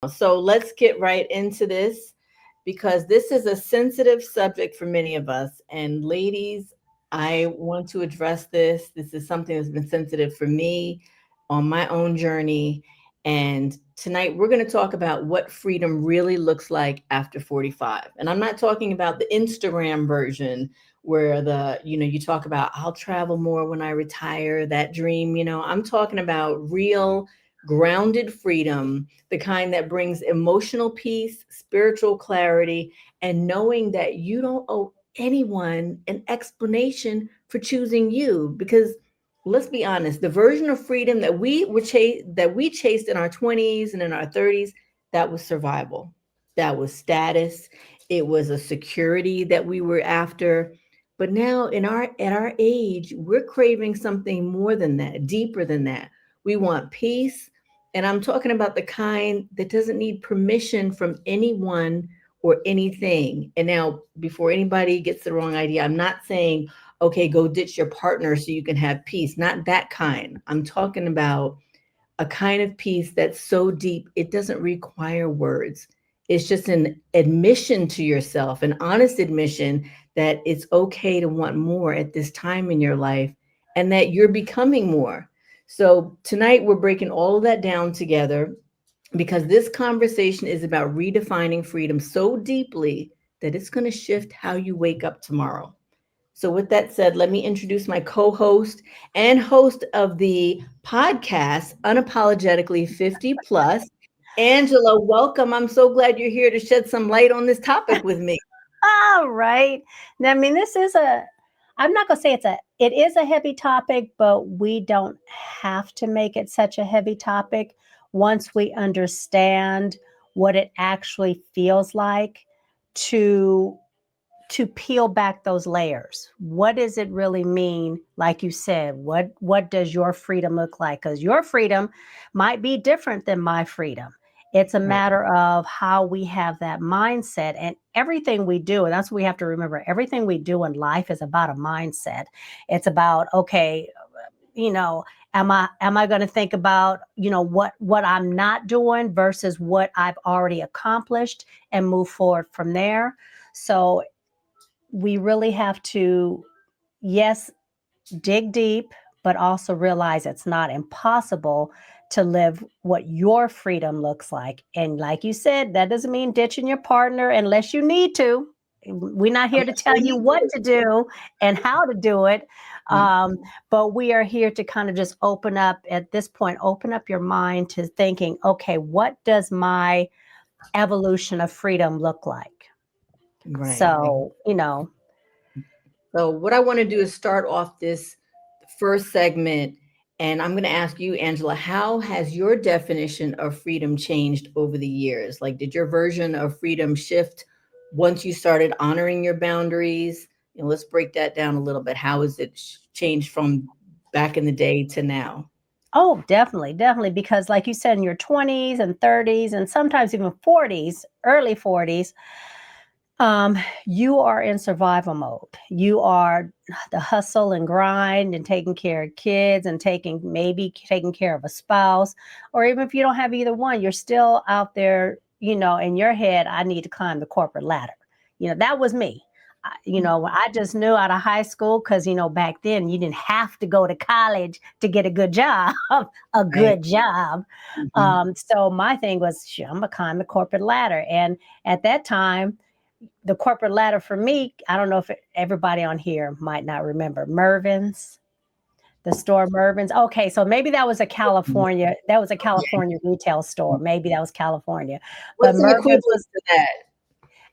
So let's get right into this because this is a sensitive subject for many of us. And ladies, I want to address this. This is something that's been sensitive for me on my own journey. And tonight we're going to talk about what freedom really looks like after 45. And I'm not talking about the Instagram version where you talk about I'll travel more when I retire, that dream, I'm talking about real grounded freedom, the kind that brings emotional peace, spiritual clarity, and knowing that you don't owe anyone an explanation for choosing you. Because let's be honest, the version of freedom that we chased in our 20s and in our 30s, that was survival. That was status. It was a security that we were after. But now at our age, we're craving something more than that, deeper than that. We want peace. And I'm talking about the kind that doesn't need permission from anyone or anything. And now, before anybody gets the wrong idea, I'm not saying, okay, go ditch your partner so you can have peace. Not that kind. I'm talking about a kind of peace that's so deep, it doesn't require words. It's just an admission to yourself, an honest admission that it's okay to want more at this time in your life and that you're becoming more. So tonight we're breaking all of that down together because this conversation is about redefining freedom so deeply that it's going to shift how you wake up tomorrow. So, with that said, let me introduce my co host and host of the podcast, Unapologetically 50 Plus. Angela, welcome. I'm so glad you're here to shed some light on this topic with me. All right. Now, I mean, I'm not going to say it is a heavy topic, but we don't have to make it such a heavy topic once we understand what it actually feels like to peel back those layers. What does it really mean? Like you said, what does your freedom look like? Because your freedom might be different than my freedom. It's a Right. matter of how we have that mindset and everything we do. And that's what we have to remember. Everything we do in life is about a mindset. It's about, okay, you know, am I going to think about, what I'm not doing versus what I've already accomplished and move forward from there. So we really have to, yes, dig deep, but also realize it's not impossible to live what your freedom looks like. And like you said, that doesn't mean ditching your partner unless you need to. We're not here to Unless tell you you need what to. to do and how to do it. Right. But we are here to kind of just at this point, open up your mind to thinking, okay, what does my evolution of freedom look like? Right. So, So, what I want to do is start off this first segment. And I'm going to ask you, Angela, how has your definition of freedom changed over the years? Like, did your version of freedom shift once you started honoring your boundaries? Let's break that down a little bit. How has it changed from back in the day to now? Oh, definitely, definitely. Because, like you said, in your 20s and 30s, and sometimes even 40s, early 40s, you are in survival mode. You are the hustle and grind and taking care of kids and maybe taking care of a spouse. Or even if you don't have either one, you're still out there, in your head, I need to climb the corporate ladder. That was me. I just knew out of high school because, back then you didn't have to go to college to get a good job, a Right. good job. Mhm. So my thing was, I'm going to climb the corporate ladder. And at that time, the corporate ladder for me, I don't know if everybody on here might not remember Mervyn's, the store Mervyn's. Okay, so maybe that was a Yeah. California retail store. Maybe that was California. But What's the Mervyn's equivalent was to that?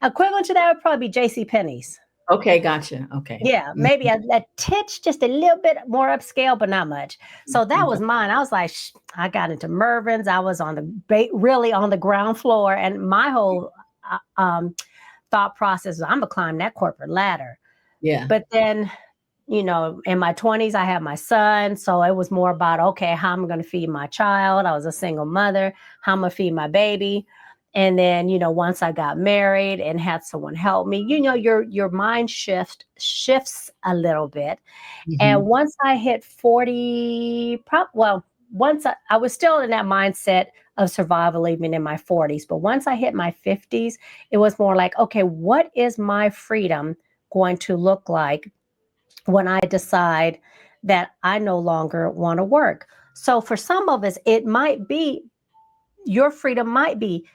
equivalent to that would probably be J.C. Penney's. Okay, gotcha. Okay. Yeah, maybe a titch, just a little bit more upscale, but not much. So that Mhm. was mine. I was like, I got into Mervyn's. I was on really on the ground floor, and my whole thought process was, I'm gonna climb that corporate ladder. Yeah. But then, in my 20s, I had my son, so it was more about, okay, how I'm gonna feed my child. I was a single mother. How I'm gonna feed my baby. And then, once I got married and had someone help me, your mind shifts a little bit. And once I hit 40, once I was still in that mindset of survival even in my 40s. But once I hit my 50s, it was more like, okay, what is my freedom going to look like when I decide that I no longer want to work? So for some of us, it might be your freedom might be,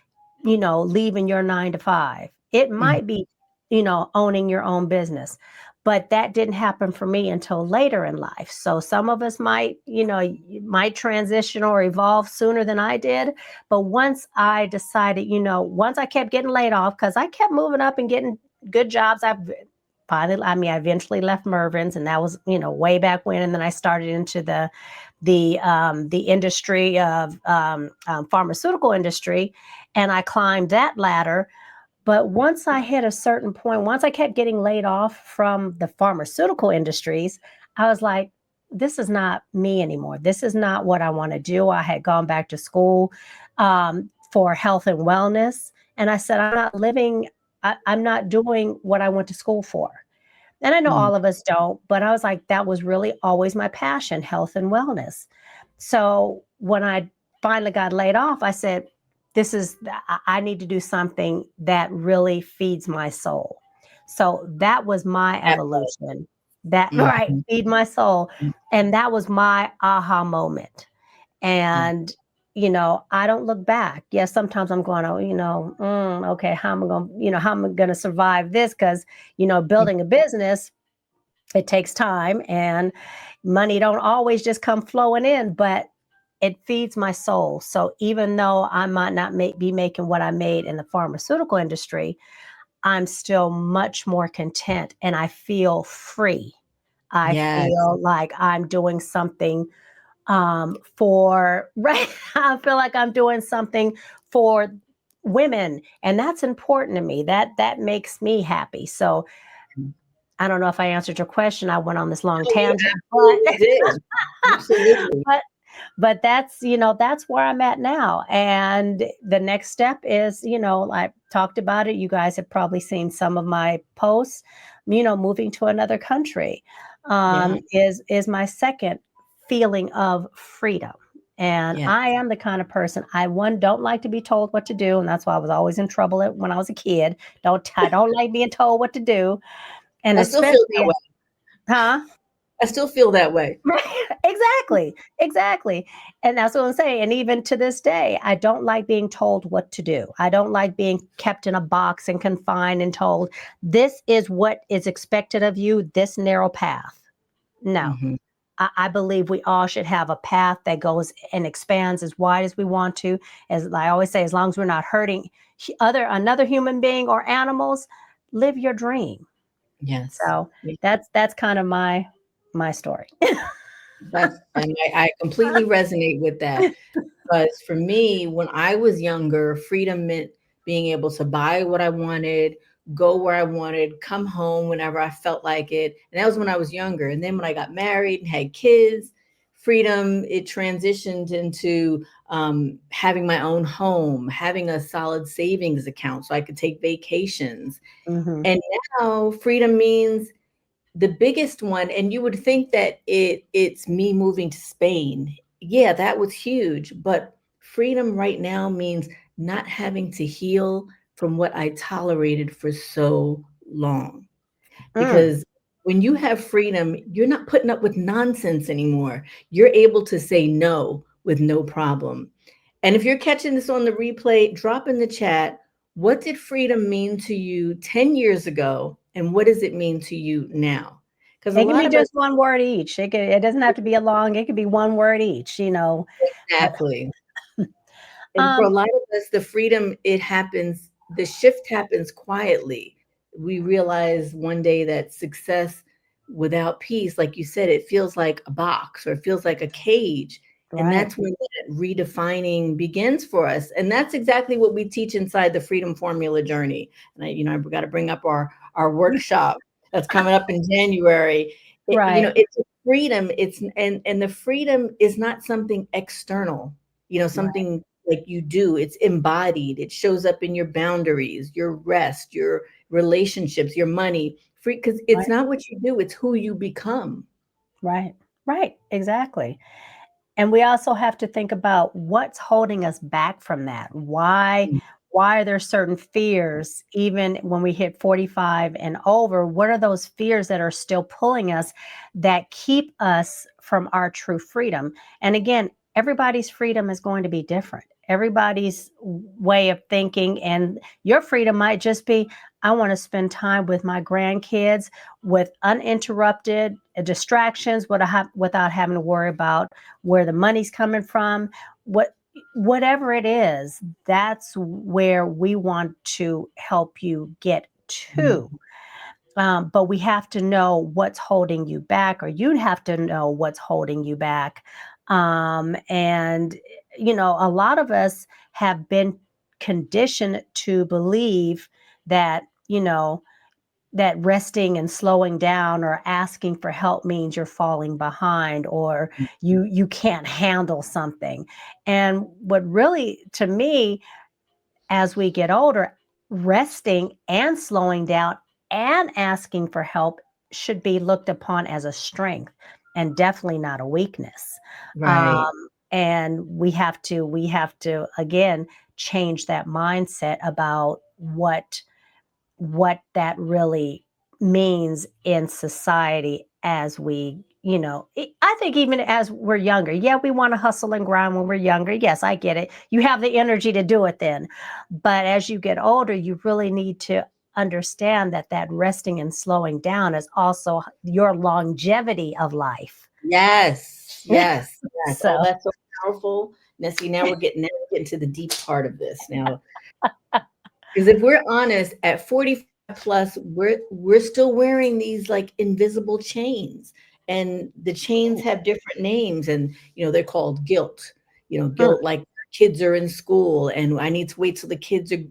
leaving your 9 to 5. It Mm. might be, owning your own business. But that didn't happen for me until later in life. So some of us might, might transition or evolve sooner than I did. But once I decided, once I kept getting laid off, because I kept moving up and getting good jobs, I eventually left Mervin's, and that was, way back when. And then I started into the industry of pharmaceutical industry, and I climbed that ladder. But once I hit a certain point, once I kept getting laid off from the pharmaceutical industries, I was like, this is not me anymore. This is not what I want to do. I had gone back to school for health and wellness. And I said, I'm not living, I'm not doing what I went to school for. And I know Mm. all of us don't, but I was like, that was really always my passion, health and wellness. So when I finally got laid off, I said, I need to do something that really feeds my soul. So that was my That part. evolution. That, right, Mhm. feed my soul. Mm. And that was my aha moment. Yeah. And, I don't look back. Yes, sometimes I'm going, oh, okay, how am I going, how am I going to survive this? Because, Mm. building a business, it takes time, and money don't always just come flowing in, but it feeds my soul. So even though I might not be making what I made in the pharmaceutical industry, I'm still much more content, and I feel free. I Yes. feel like I'm doing something for right. I feel like I'm doing something for women, and that's important to me. That makes me happy. So Mm. I don't know if I answered your question. I went on this long No, you tangent, but absolutely did. Absolutely. but that's, that's where I'm at now. And the next step is, I talked about it. You guys have probably seen some of my posts. Moving to another country Yeah. is my second feeling of freedom. And Yeah. I am the kind of person, I one don't like to be told what to do, and that's why I was always in trouble when I was a kid. I don't like being told what to do, and I still feel that especially, way. huh? I still feel that way. Exactly, exactly. And that's what I'm saying. And even to this day, I don't like being told what to do. I don't like being kept in a box and confined and told, this is what is expected of you, this narrow path. No, Mhm. I believe we all should have a path that goes and expands as wide as we want to. As I always say, as long as we're not hurting another human being or animals, live your dream. Yes. So Yeah. that's kind of my story. I completely resonate with that. Because for me, when I was younger, freedom meant being able to buy what I wanted, go where I wanted, come home whenever I felt like it. And that was when I was younger. And then when I got married and had kids, freedom, it transitioned into having my own home, having a solid savings account so I could take vacations. Hmm. And now freedom means the biggest one, and you would think that it's me moving to Spain. Yeah, that was huge, but freedom right now means not having to heal from what I tolerated for so long. Mm. Because when you have freedom, you're not putting up with nonsense anymore. You're able to say no with no problem. And if you're catching this on the replay, drop in the chat, what did freedom mean to you 10 years ago? And what does it mean to you now? Because a It can lot be of us, just one word each. It doesn't have to be a long. It could be one word each. But exactly. And for a um, lot of us, the freedom, it happens, the shift happens quietly. We realize one day that success without peace, like you said, it feels like a box or it feels like a cage. And right. that's when that redefining begins for us. And that's exactly what we teach inside the Freedom Formula journey. And I've got to bring up our workshop that's coming up in January. Right. It's a freedom. And the freedom is not something external, Right. something like you do. It's embodied. It shows up in your boundaries, your rest, your relationships, your money. Free, because it's Right. not what you do, it's who you become. Right. Right. Exactly. And we also have to think about what's holding us back from that. Why are there certain fears even when we hit 45 and over? What are those fears that are still pulling us that keep us from our true freedom? And again, everybody's freedom is going to be different. Everybody's way of thinking and your freedom might just be I want to spend time with my grandkids with uninterrupted distractions without having to worry about where the money's coming from, whatever it is, that's where we want to help you get to. Mhm. But we have to know what's holding you back, or you'd have to know what's holding you back. And, a lot of us have been conditioned to believe that, that resting and slowing down or asking for help means you're falling behind or you can't handle something. And what really to me as we get older, resting and slowing down and asking for help should be looked upon as a strength and definitely not a weakness. Right. And we have to again change that mindset about what that really means in society as I think even as we're younger, yeah, we want to hustle and grind when we're younger. Yes, I get it. You have the energy to do it then. But as you get older, you really need to understand that resting and slowing down is also your longevity of life. Yes, yes, yes. Oh, So, that's so powerful. Now, see, now we're getting to the deep part of this now. Because if we're honest, at 45 plus, we're still wearing these like invisible chains. And the chains have different names and they're called guilt. mm, Guilt like kids are in school and I need to wait till the kids are,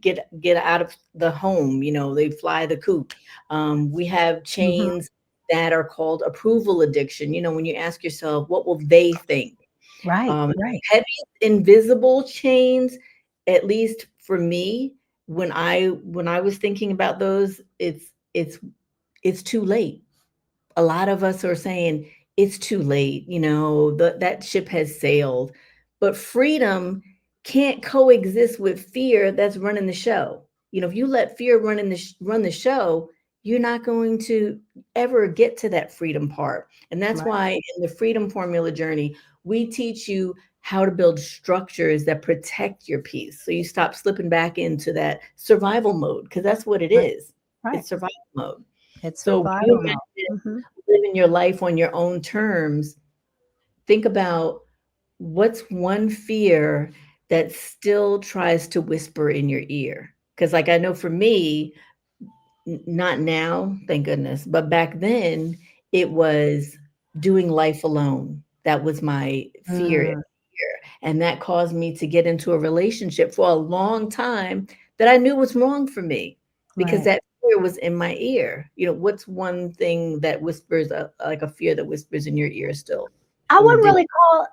get out of the home, they fly the coop. We have mhm, chains that are called approval addiction. When you ask yourself, what will they think? right, Um, right. Heavy invisible chains, at least for me, when I was thinking about those, it's too late. A lot of us are saying it's too late, that ship has sailed. But freedom can't coexist with fear that's running the show. If you let fear run the show, you're not going to ever get to that freedom part. And that's Right, why in the freedom formula journey, we teach you how to build structures that protect your peace. So you stop slipping back into that survival mode, because that's what it right, is. right. It's survival mode. It's So when you survival mode. imagine Mhm. living your life on your own terms, think about what's one fear that still tries to whisper in your ear. Because, like, I know for me, not now, thank goodness, but back then, it was doing life alone. That was my fear. Mm, And that caused me to get into a relationship for a long time that I knew was wrong for me because right. that fear was in my ear. What's one thing that whispers, like a fear that whispers in your ear still from addiction?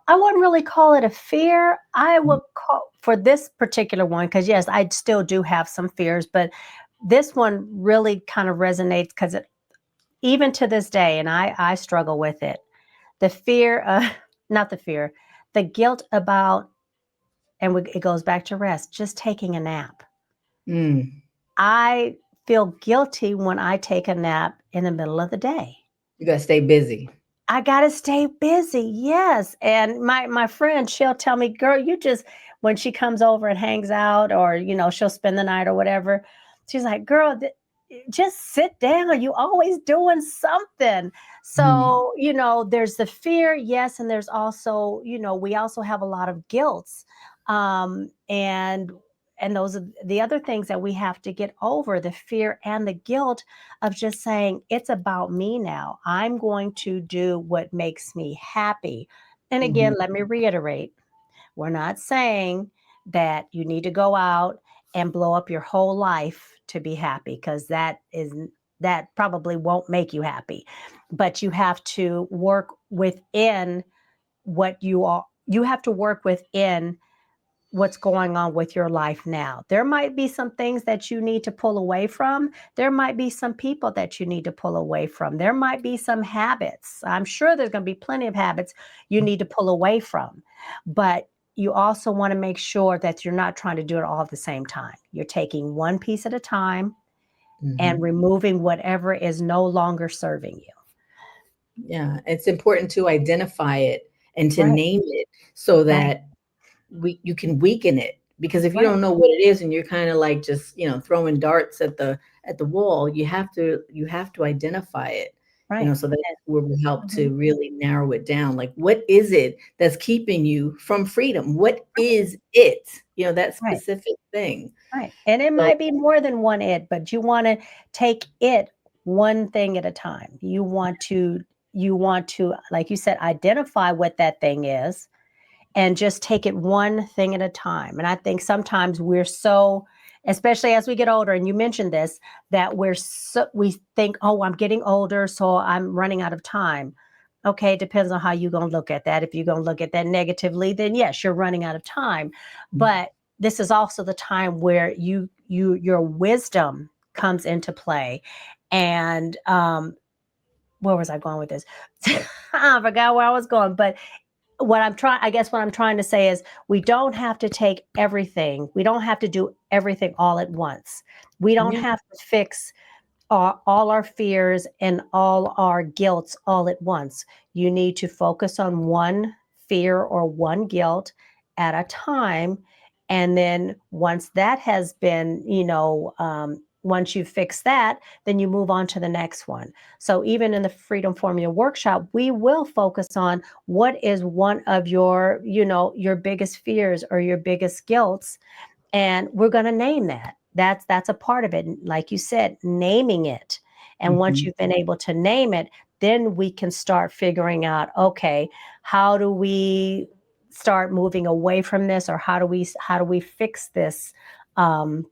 I wouldn't really call it a fear. I would call for this particular one because yes, I still do have some fears, but this one really kind of resonates because even to this day, and I struggle with it. The fear, not the fear, the guilt about, and it goes back to rest, just taking a nap. Mm, I feel guilty when I take a nap in the middle of the day. you gotta stay busy. I gotta stay busy. Yes. And my friend, she'll tell me, girl, you just when she comes over and hangs out, or she'll spend the night or whatever, she's like, girl, just sit down. You always doing something. Mhm. So, there's the fear, yes, and there's also, we also have a lot of guilt. And those are the other things that we have to get over, the fear and the guilt of just saying, it's about me now. I'm going to do what makes me happy. And again, Mhm. let me reiterate, we're not saying that you need to go out and blow up your whole life to be happy, because that probably won't make you happy. But you have to work within what you are, you have to work within what's going on with your life now. There might be some things that you need to pull away from. There might be some people that you need to pull away from. There might be some habits. I'm sure there's going to be plenty of habits you need to pull away from. But you also want to make sure that you're not trying to do it all at the same time. You're taking one piece at a time and Mhm. removing whatever is no longer serving you. Yeah, it's important to identify it and to Right, name it so right, that you can weaken it, because if you right, don't know what it is and you're kind of like just, throwing darts at the wall, you have to identify it, right. so that's where we help Mhm. to really narrow it down. Like, what is it that's keeping you from freedom? What is it? That Right. specific thing. Right. And it So, might be more than one it, but you want to take it one thing at a time. You want to, like you said, identify what that thing is and just take it one thing at a time. And I think sometimes we're so, especially as we get older, and you mentioned this, that we think, oh, I'm getting older, so I'm running out of time. Okay, it depends on how you're going to look at that. If you're going to look at that negatively, then yes, you're running out of time. But this is also the time where your wisdom comes into play. And where was I going with this? I forgot where I was going, but what I'm trying to say is we don't have to take everything. We don't have to do everything all at once. We don't yeah. have to fix all our fears and all our guilts all at once. You need to focus on one fear or one guilt at a time. And then once that has been, once you fix that, then you move on to the next one. So even in the Freedom Formula workshop, we will focus on what is one of your biggest fears or your biggest guilts, and we're going to name that. That's a part of it. Like you said, naming it. And once Mhm. you've been able to name it, then we can start figuring out, okay, how do we start moving away from this, or how do we fix this, um,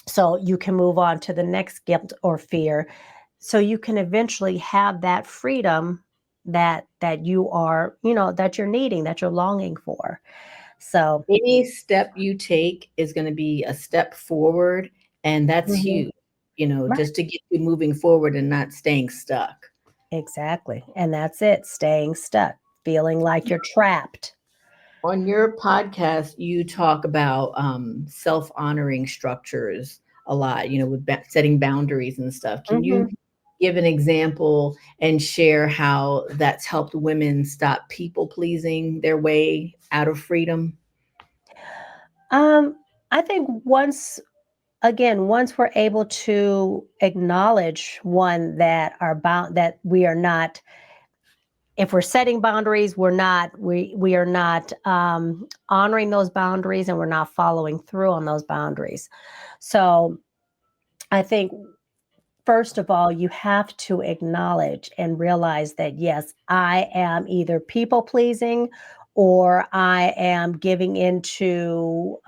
so you can move on to the next guilt or fear, so you can eventually have that freedom that you are, that you're needing, that you're longing for. So Any step you take is going to be a step forward, and that's mhm, huge, right. just to get you moving forward and not staying stuck. Exactly. And that's it, staying stuck, feeling like you're trapped. On your podcast, you talk about self-honoring structures a lot, with setting boundaries and stuff. Can Mhm. you give an example and share how that's helped women stop people pleasing their way out of freedom? Um, I think once we're able to acknowledge one that are bound that we are not, if we're setting boundaries, we are not honoring those boundaries, and we're not following through on those boundaries. So I think first of all, you have to acknowledge and realize that, yes, I am either people pleasing or I am giving into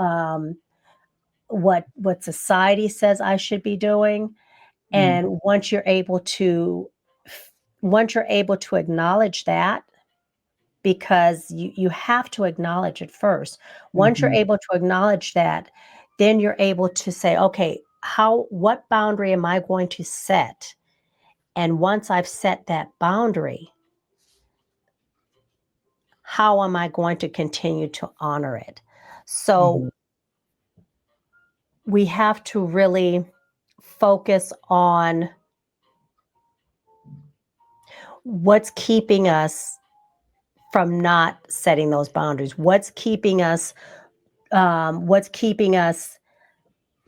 what society says I should be doing. Mm, And once you're able to acknowledge that, because you have to acknowledge it first. Once you're mhm, able to acknowledge that, then you're able to say, okay, what boundary am I going to set? And once I've set that boundary, how am I going to continue to honor it? So mhm, we have to really focus on what's keeping us from not setting those boundaries. What's keeping us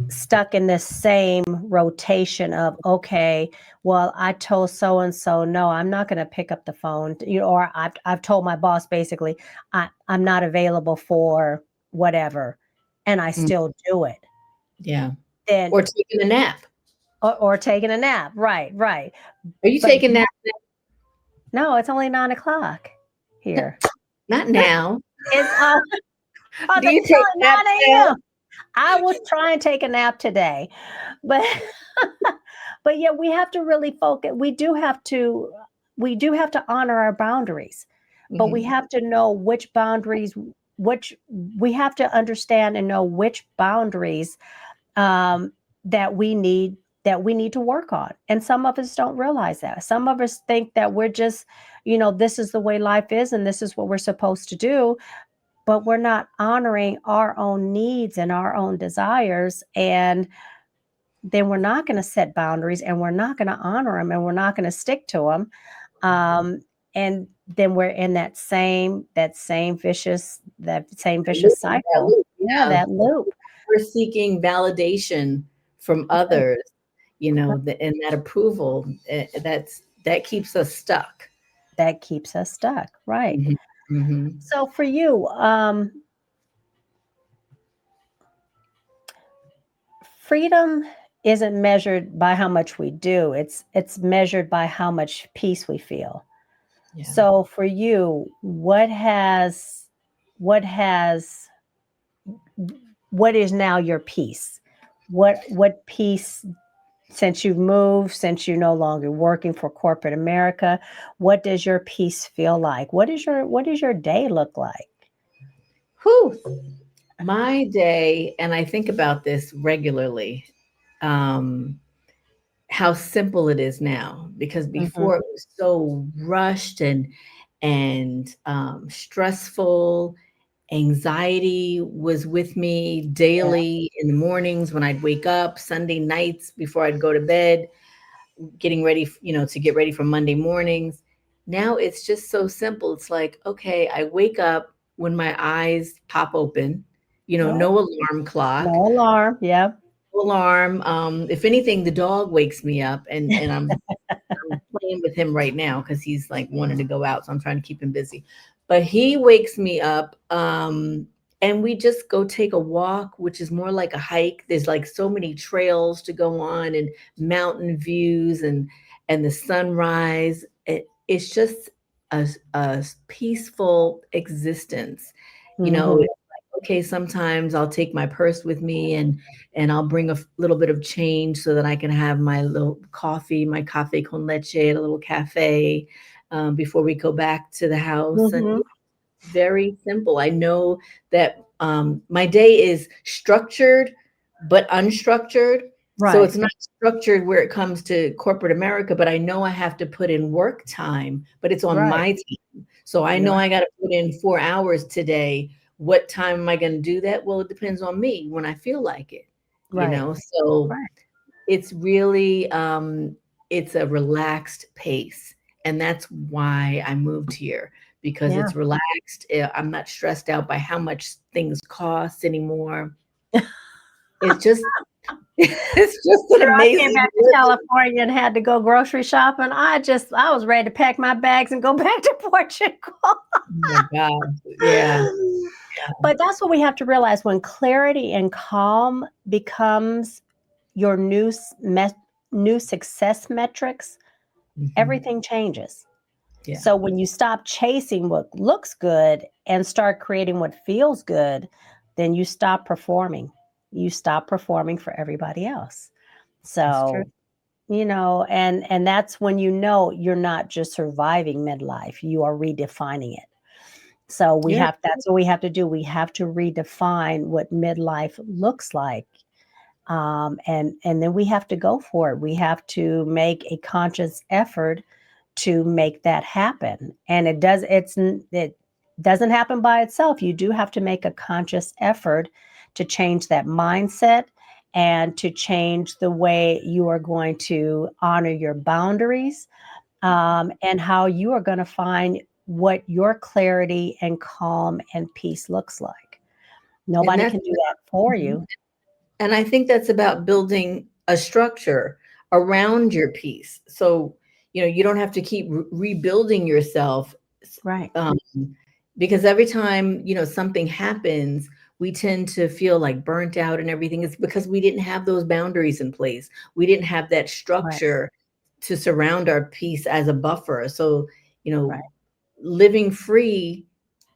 stuck in this same rotation of, okay, well, I told so and so no, I'm not going to pick up the phone, or I've told my boss basically I'm not available for whatever, and I mm, still do it. yeah. Then Or taking a nap. or taking a nap, right, right. Are you But taking naps? no, it's only 9 o'clock here. Not now. It's oh, Do the you take telling naps 9 now? a.m. I was trying to take a nap today, but but yeah, we have to really focus. We do have to honor our boundaries, but we Mhm, have to know which boundaries. which we have to understand and know which boundaries um, that we need to work on. And some of us don't realize that. Some of us think that we're just, this is the way life is and this is what we're supposed to do, but we're not honoring our own needs and our own desires. And then we're not going to set boundaries and we're not going to honor them and we're not going to stick to them. Um, and then we're in that same vicious That cycle. loop, Yeah, yeah. that loop We're seeking validation from others, and that approval, that keeps us stuck. that keeps us stuck. Right. Mhm, mhm. So for you, freedom isn't measured by how much we do. It's measured by how much peace we feel. Yeah. So for you, what has what is now your peace? What peace, since you've moved, since you're no longer working for corporate America, what does your peace feel like? What does your day look like? Whew. My day, and I think about this regularly, um, how simple it is now, because Mhm. before it was so rushed and stressful. Anxiety was with me Yeah. daily in the mornings when I'd wake up, Sunday nights before I'd go to bed, getting ready, to get ready for Monday mornings. Now it's just so simple. It's like, okay, I wake up when my eyes pop open, Right. no alarm clock, No alarm. Yeah. no alarm. If anything, the dog wakes me up, and I'm playing with him right now because he's like wanting to go out, so I'm trying to keep him busy. But he wakes me up, and we just go take a walk, which is more like a hike. There's like so many trails to go on and mountain views and the sunrise. It's just a peaceful existence. Mhm. It's like, okay, sometimes I'll take my purse with me and I'll bring a little bit of change so that I can have my little coffee, my cafe con leche at a little cafe before we go back to the house. And Mhm. very simple. I know that my day is structured but unstructured. So Right. it's not structured where it comes to corporate America, but I know I have to put in work time, but it's on Right. my team. So I You're know right. I got to put in 4 hours today. What time am I going to do that? Well, it depends on me when I feel like it, Right. So Right. it's really it's a relaxed pace, and that's why I moved here, because Yeah. it's relaxed. I'm not stressed out by how much things cost anymore. It's just it's just an Sure, I came amazing back to living. California and had to go grocery shopping. I was ready to pack my bags and go back to Portugal. Oh my gosh. Yeah. But that's what we have to realize: when clarity and calm becomes your new success metrics, Mhm. everything changes. Yeah. So when you stop chasing what looks good and start creating what feels good, then you stop performing. You stop performing for everybody else. That's true. So, and that's when you're not just surviving midlife, you are redefining it. So Yeah. that's what we have to do. We have to redefine what midlife looks like. And then we have to go for it. We have to make a conscious effort to make that happen. And it doesn't happen by itself. You do have to make a conscious effort to change that mindset and to change the way you are going to honor your boundaries, and how you are going to find what your clarity and calm and peace looks like. And Nobody that's can do that for Mhm. you. And I think that's about building a structure around your piece. So, you don't have to keep rebuilding yourself, Right, um, because every time, something happens, we tend to feel like burnt out and everything. It's because we didn't have those boundaries in place. We didn't have that right, structure to surround our piece as a buffer. So, you know, right, living free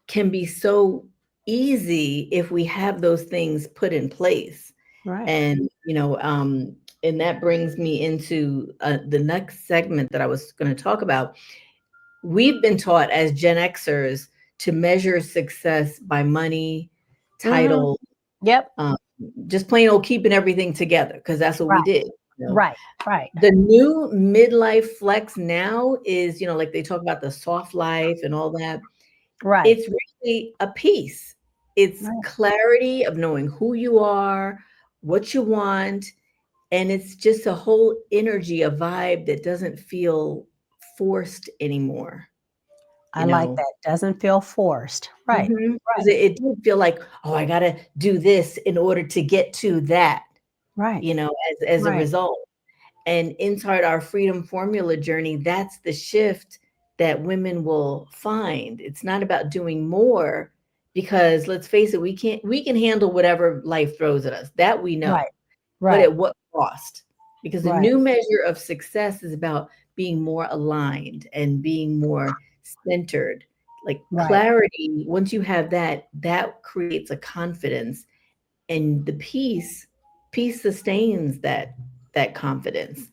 can be so easy if we have those things put in place. right. And that brings me into the next segment that I was going to talk about. We've been taught as Gen Xers to measure success by money, Mhm. title, Yep. um, just plain old keeping everything together because that's what we Right. did. You know, Right. Right. the new midlife flex now is, like they talk about the soft life and all that. Right. It's really a peace. It's Right. clarity of knowing who you are, what you want, and it's just a whole energy, a vibe that doesn't feel forced anymore, I you like know? that. Doesn't feel forced. Right. Mhm. 'Cause Right. it didn't feel like, "Oh, I gotta do this in order to get to that," Right. as a Right. result. And inside our freedom formula journey, that's the shift that women will find. It's not about doing more because let's face it, we can handle whatever life throws at us. That we know. Right. But Right. at what cost? Because the Right. new measure of success is about being more aligned and being more centered. Like Right. clarity, once you have that, that creates a confidence, and the peace sustains that confidence.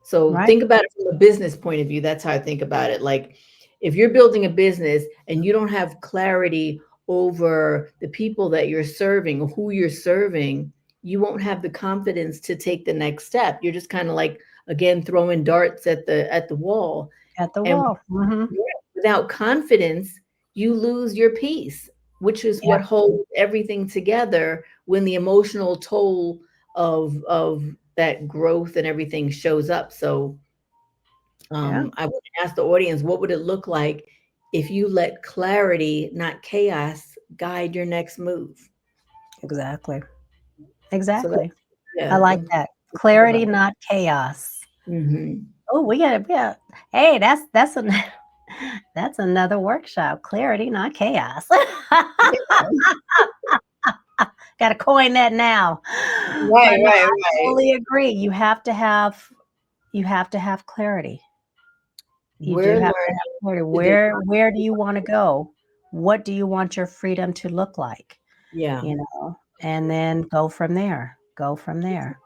So Right. think about it from a business point of view. That's how I think about it. Like if you're building a business and you don't have clarity over the people that you're serving or who you're serving, you won't have the confidence to take the next step. You're just kind of like, again, throwing darts at the wall. At the And wall. Mhm. yeah, without confidence, you lose your peace, which is Yep. what holds everything together when the emotional toll of that growth and everything shows up. So Yeah. I would ask the audience, what would it look like if you let clarity, not chaos, guide your next move? Exactly. So Exactly. that's I yeah, like that's that. think about Clarity, it. not chaos. Mhm. Oh, we got. Hey, that's an that's another workshop. Clarity, not chaos. Yeah. Got to coin that now. Right, But no, right, I right. totally agree. You have to have clarity. You do We're have to have learning clarity. to Where do design. you want to go? What do you want your freedom to look like? Yeah. And then go from there. Go from there.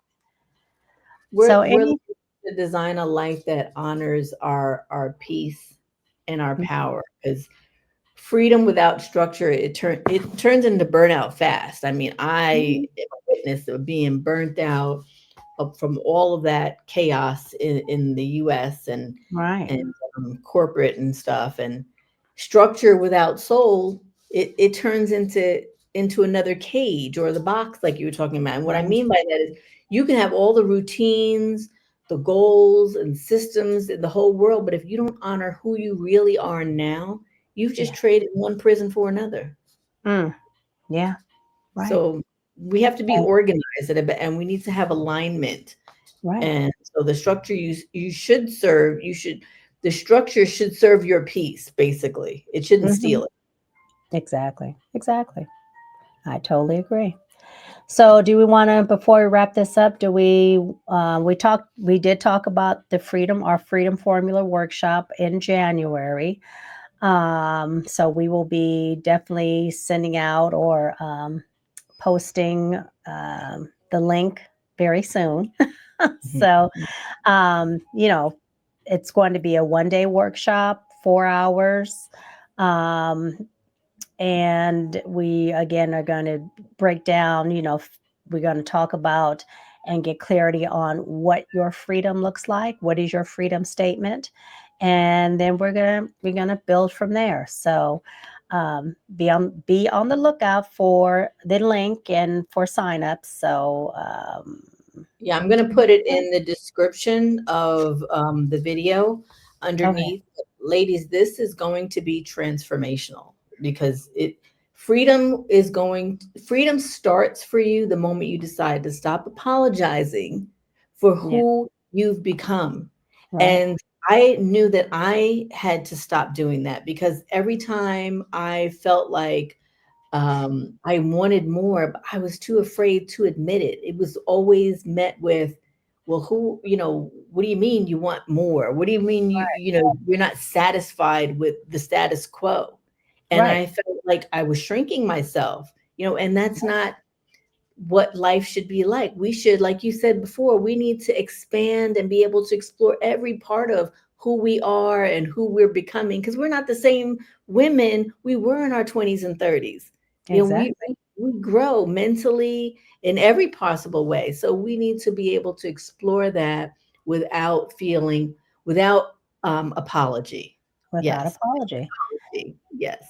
So We're any looking to design a life that honors our peace and our power. Because freedom without structure, it turns into burnout fast. I mean, I Mhm. am a witness of being burnt out from all of that chaos in the US Right. and corporate and stuff. And structure without soul, it turns into another cage or the box like you were talking about. And what I Right. mean by that is you can have all the routines, the goals and systems in the whole world, but if you don't honor who you really are now, you've just Yeah. traded one prison for another. Mm. Yeah. Right. So we have to be And organized and we need to have alignment. right. And so the structure you should serve, the structure should serve your peace, basically. It shouldn't Mhm. steal it. Exactly. Exactly. I totally agree. So, do we want to, before we wrap this up, we did talk about our freedom formula workshop in January. So we will be definitely sending out or posting the link very soon. Mhm. So, um, you know, it's going to be a 1 day workshop, 4 hours. Um, and we again are going to break down, we're going to talk about and get clarity on what your freedom looks like, what is your freedom statement, and then we're going to build from there. So be on the lookout for the link and for signups. So Yeah, I'm gonna put it in the description of the video okay. underneath. Ladies, this is going to be transformational because freedom starts for you the moment you decide to stop apologizing for Yeah. who you've become. Right. And I knew that I had to stop doing that because every time I felt like I wanted more, but I was too afraid to admit it. It was always met with, well, what do you mean you want more? What do you mean you're not satisfied with the status quo? And Right. I felt like I was shrinking myself, and that's not what life should be like. We should, like you said before, we need to expand and be able to explore every part of who we are and who we're becoming, because we're not the same women we were in our 20s and 30s. You know, Exactly. we grow mentally in every possible way. So we need to be able to explore that without feeling, without apology. Without Yes. apology. Yes.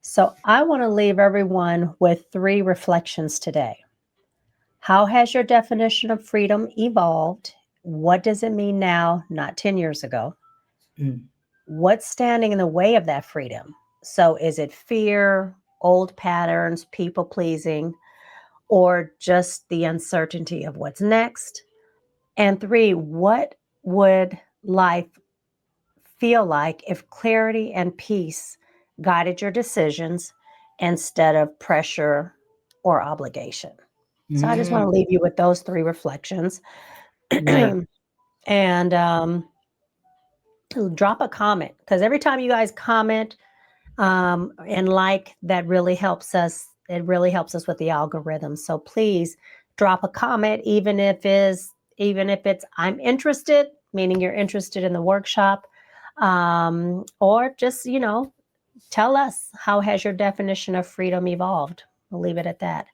So I want to leave everyone with three reflections today. How has your definition of freedom evolved? What does it mean now, not 10 years ago? Mm. What's standing in the way of that freedom? So, is it fear, old patterns, people pleasing, or just the uncertainty of what's next? And three, what would life feel like if clarity and peace guided your decisions instead of pressure or obligation? So, I just want Mm. to leave you with those three reflections. Nice. And drop a comment, because every time you guys comment and like, that really helps us. It really helps us with the algorithm. So please drop a comment, even if it's I'm interested, meaning you're interested in the workshop, or just tell us, how has your definition of freedom evolved? We'll leave it at that.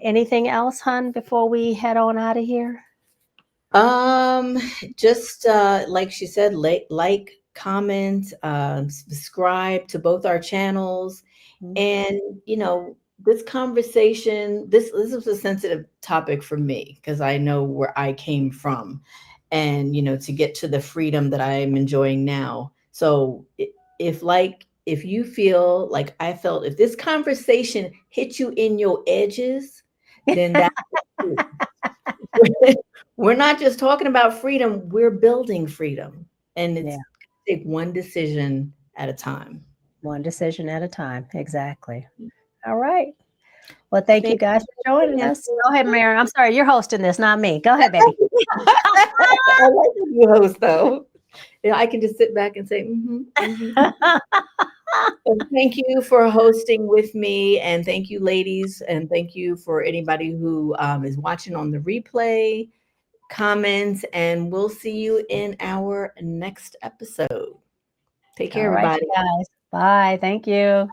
Anything else, hun, before we head on out of here? Um, just like she said, comment, subscribe to both our channels, Mm. and this conversation. This was a sensitive topic for me because I know where I came from, and to get to the freedom that I'm enjoying now. So if you feel like I felt, if this conversation hit you in your edges, then that's we're not just talking about freedom, we're building freedom. And Yeah, it's take one decision at a time. one decision at a time. Exactly. All right. Well, thank you Thank guys for joining you. us. Go ahead, Mary. I'm sorry, you're hosting this, not me. Go ahead, baby. I like when you host though. I can just sit back and say, mm-hmm. And thank you for hosting with me. And thank you, ladies. And thank you for anybody who is watching on the replay, comments, and we'll see you in our next episode. Take care, All right, everybody. you guys. Bye. Thank you.